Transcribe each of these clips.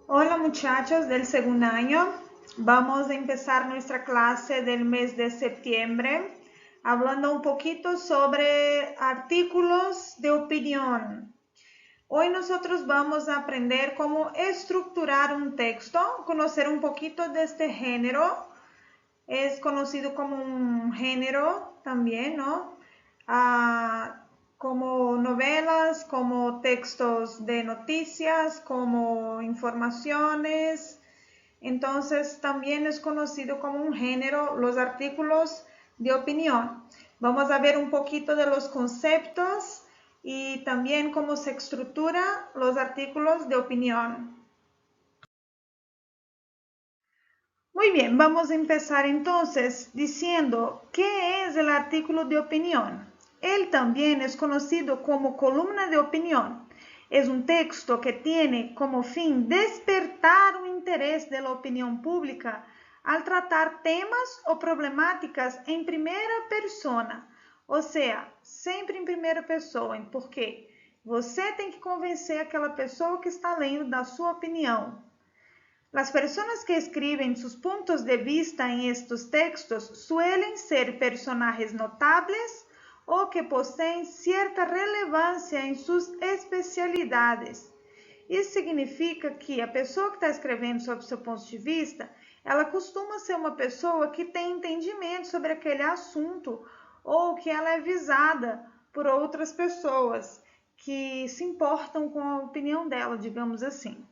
Hola muchachos del segundo año, vamos a empezar nuestra clase del mes de septiembre hablando un poquito sobre artículos de opinión. Hoy nosotros vamos a aprender cómo estructurar un texto, conocer un poquito de este género. Es conocido como un género también, ¿no? Como novelas, como textos de noticias, como informaciones. Entonces también es conocido como un género los artículos de opinión. Vamos a ver un poquito de los conceptos y también cómo se estructura los artículos de opinión. Muy bien, vamos a empezar entonces diciendo qué es el artículo de opinión. Él también es conocido como columna de opinión. Es un texto que tiene como fin despertar un interés de la opinión pública al tratar temas o problemáticas en primera persona. Ou seja, sempre em primeira pessoa, porque você tem que convencer aquela pessoa que está lendo da sua opinião. Las personas que escriben sus puntos de vista en estos textos suelen ser personajes notables o que poseen cierta relevancia en sus especialidades. Isso significa que a pessoa que está escrevendo sobre o seu ponto de vista, ela costuma ser uma pessoa que tem entendimento sobre aquele assunto ou que ela é visada por outras pessoas que se importam com a opinião dela, digamos assim.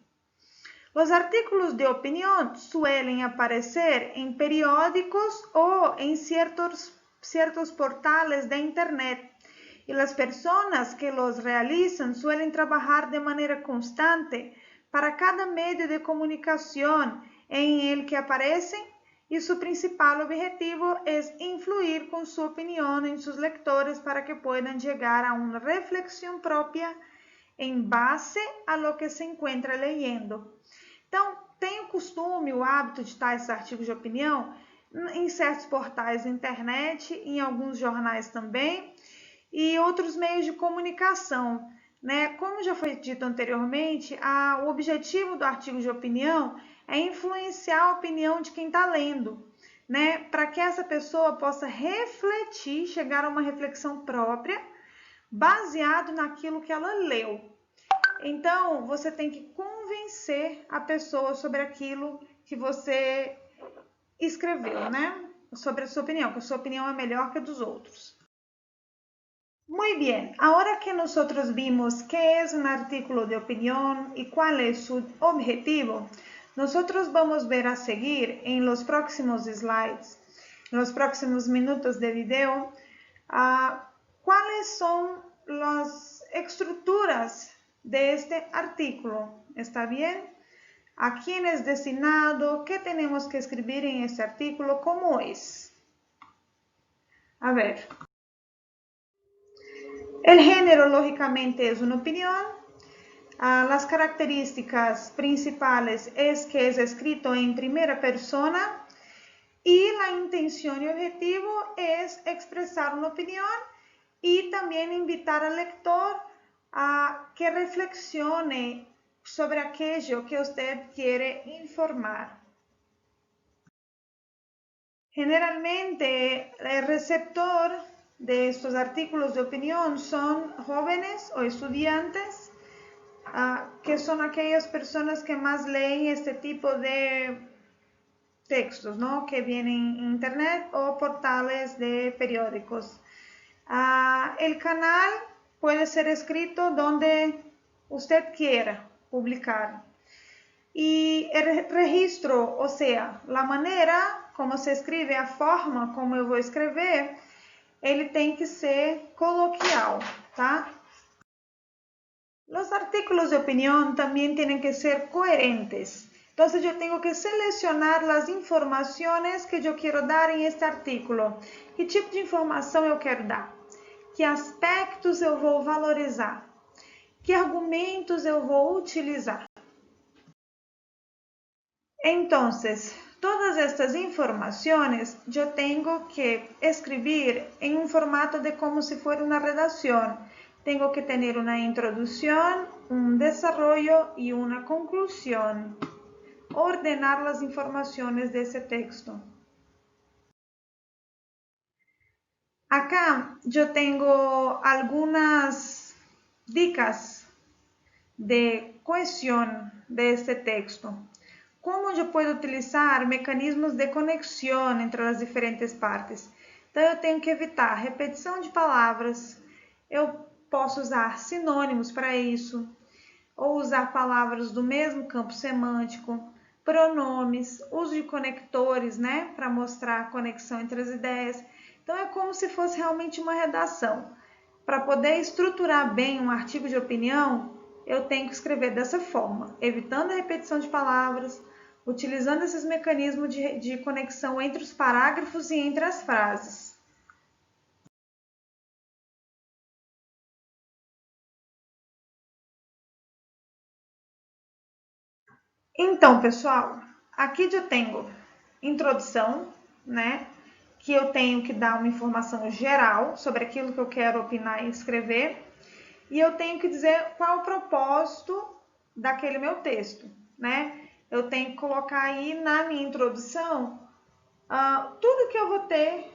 Los artículos de opinión suelen aparecer en periódicos o en ciertos portales de Internet y las personas que los realizan suelen trabajar de manera constante para cada medio de comunicación en el que aparecen y su principal objetivo es influir con su opinión en sus lectores para que puedan llegar a una reflexión propia en base a lo que se encuentra leyendo. Então, tem o costume, o hábito de estar esses artigos de opinião em certos portais da internet, em alguns jornais também, e outros meios de comunicação. Né? Como já foi dito anteriormente, o objetivo do artigo de opinião é influenciar a opinião de quem está lendo, né? Para que essa pessoa possa refletir, chegar a uma reflexão própria, baseado naquilo que ela leu. Então, você tem que convencer a pessoa sobre aquilo que você escreveu, né? Sobre a sua opinião, que a sua opinião é melhor que a dos outros. Muy bien, ahora que nosotros vimos qué es un artículo de opinión y cuál es su objetivo, nosotros vamos a ver a seguir en los próximos slides, en los próximos minutos de video, cuáles son las estructuras de este artículo. ¿Está bien? ¿A quién es destinado? ¿Qué tenemos que escribir en este artículo? ¿Cómo es? A ver. El género, lógicamente, es una opinión. Las características principales es que es escrito en primera persona y la intención y objetivo es expresar una opinión y también invitar al lector a que reflexione sobre aquello que usted quiere informar. Generalmente, el receptor de estos artículos de opinión son jóvenes o estudiantes, que son aquellas personas que más leen este tipo de textos, ¿no? Que vienen en internet o portales de periódicos. El canal puede ser escrito donde usted quiera publicar. Y el registro, o sea, la manera como se escribe, a forma como eu vou escrever, ele tem que ser coloquial, tá? Los artículos de opinión también tienen que ser coherentes. Entonces yo tengo que seleccionar las informaciones que yo quiero dar en este artículo. Que tipo de informação eu quero dar? Que aspectos eu vou valorizar? Que argumentos eu vou utilizar? Entonces, todas estas informaciones yo tengo que escribir en un formato de como si fuera una redacción, tengo que tener una introducción, un desarrollo y una conclusión. Ordenar las informaciones de ese texto. Acá yo tengo algunas dicas de cohesión de este texto. Como eu posso utilizar mecanismos de conexão entre as diferentes partes? Então, eu tenho que evitar repetição de palavras, eu posso usar sinônimos para isso, ou usar palavras do mesmo campo semântico, pronomes, uso de conectores, né, para mostrar a conexão entre as ideias. Então, é como se fosse realmente uma redação. Para poder estruturar bem um artigo de opinião, eu tenho que escrever dessa forma, evitando a repetição de palavras, utilizando esses mecanismos de conexão entre os parágrafos e entre as frases. Então, pessoal, aqui eu tenho introdução, né? Que eu tenho que dar uma informação geral sobre aquilo que eu quero opinar e escrever. E eu tenho que dizer qual é o propósito daquele meu texto, né? Eu tenho que colocar aí na minha introdução tudo que eu vou ter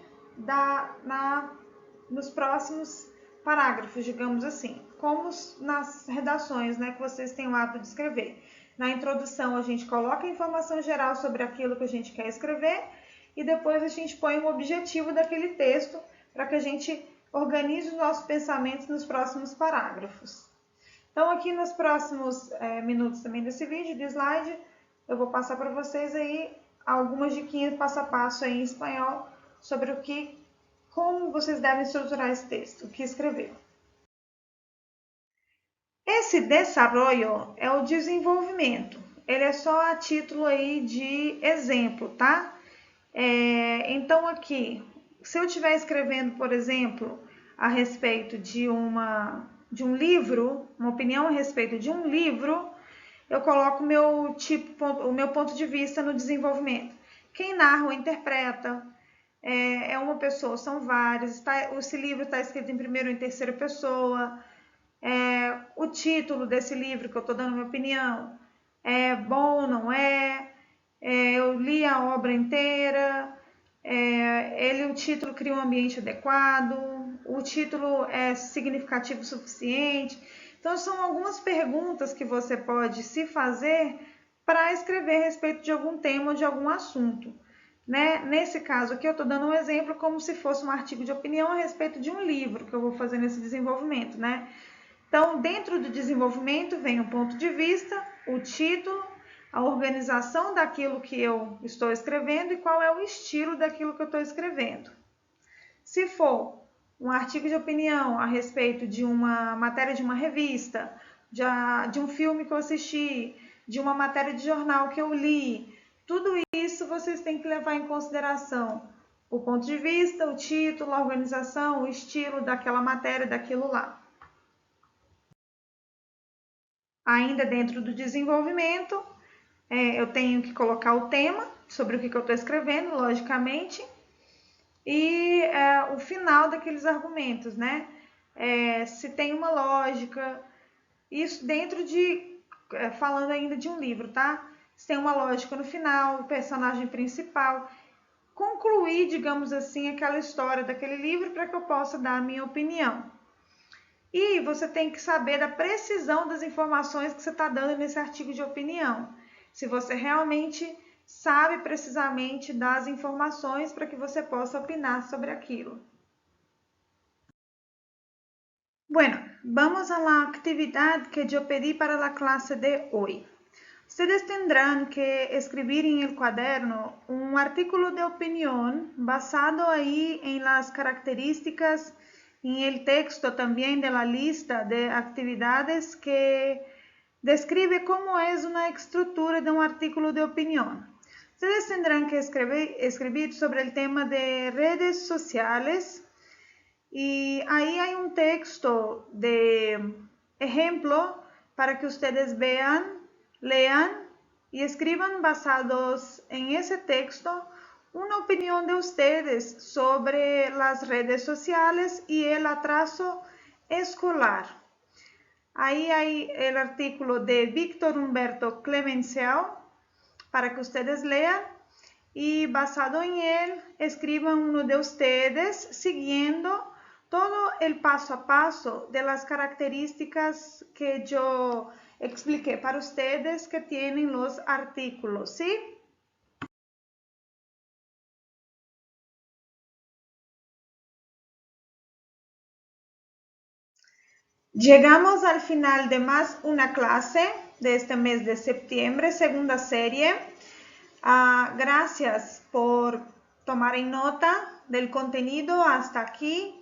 nos próximos parágrafos, digamos assim, como nas redações, né, que vocês têm o hábito de escrever. Na introdução, a gente coloca a informação geral sobre aquilo que a gente quer escrever e depois a gente põe o objetivo daquele texto para que a gente organize os nossos pensamentos nos próximos parágrafos. Então, aqui nos próximos minutos também desse vídeo, de slide, eu vou passar para vocês aí algumas diquinhas passo a passo aí em espanhol sobre como vocês devem estruturar esse texto, o que escrever. Esse desarrollo é o desenvolvimento. Ele é só a título aí de exemplo, tá? Então aqui, se eu estiver escrevendo, por exemplo, a respeito de um livro, uma opinião a respeito de um livro, eu coloco o meu ponto de vista no desenvolvimento. Quem narra ou interpreta é uma pessoa, são vários. Esse livro está escrito em primeira ou em terceira pessoa. O título desse livro que eu estou dando minha opinião é bom, não é? Eu li a obra inteira. O título cria um ambiente adequado. O título é significativo o suficiente. Então, são algumas perguntas que você pode se fazer para escrever a respeito de algum tema ou de algum assunto. Né? Nesse caso aqui, eu estou dando um exemplo como se fosse um artigo de opinião a respeito de um livro que eu vou fazer nesse desenvolvimento. Né? Então, dentro do desenvolvimento, vem o ponto de vista, o título, a organização daquilo que eu estou escrevendo e qual é o estilo daquilo que eu estou escrevendo. Se for um artigo de opinião a respeito de uma matéria de uma revista, de um filme que eu assisti, de uma matéria de jornal que eu li, tudo isso vocês têm que levar em consideração o ponto de vista, o título, a organização, o estilo daquela matéria, daquilo lá. Ainda dentro do desenvolvimento, eu tenho que colocar o tema sobre o que eu estou escrevendo, logicamente, e o final daqueles argumentos, né? Se tem uma lógica, isso dentro falando ainda de um livro, tá? Se tem uma lógica no final, o personagem principal, concluir, digamos assim, aquela história daquele livro para que eu possa dar a minha opinião. E você tem que saber da precisão das informações que você está dando nesse artigo de opinião. Se você realmente sabe precisamente das informações para que você possa opinar sobre aquilo. Bueno, vamos a la actividad que yo pedí para la clase de hoy. Ustedes tendrán que escribir en el cuaderno un artículo de opinión basado ahí en las características en el texto también de la lista de actividades que describe cómo es una estructura de un artículo de opinión. Ustedes tendrán que escribir sobre el tema de redes sociales y ahí hay un texto de ejemplo para que ustedes vean, lean y escriban basados en ese texto una opinión de ustedes sobre las redes sociales y el atraso escolar. Ahí hay el artículo de Víctor Humberto Clemenceau para que ustedes lean y basado en él escriban uno de ustedes siguiendo todo el paso a paso de las características que yo expliqué para ustedes que tienen los artículos, ¿sí? Llegamos al final de más una clase de este mes de septiembre, segunda serie. Gracias por tomar en nota del contenido hasta aquí,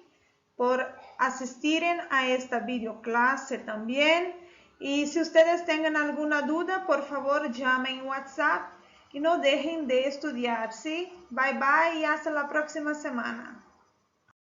por asistir a esta videoclase también. Y si ustedes tengan alguna duda, por favor llamen en WhatsApp y no dejen de estudiar, ¿sí? Bye bye y hasta la próxima semana.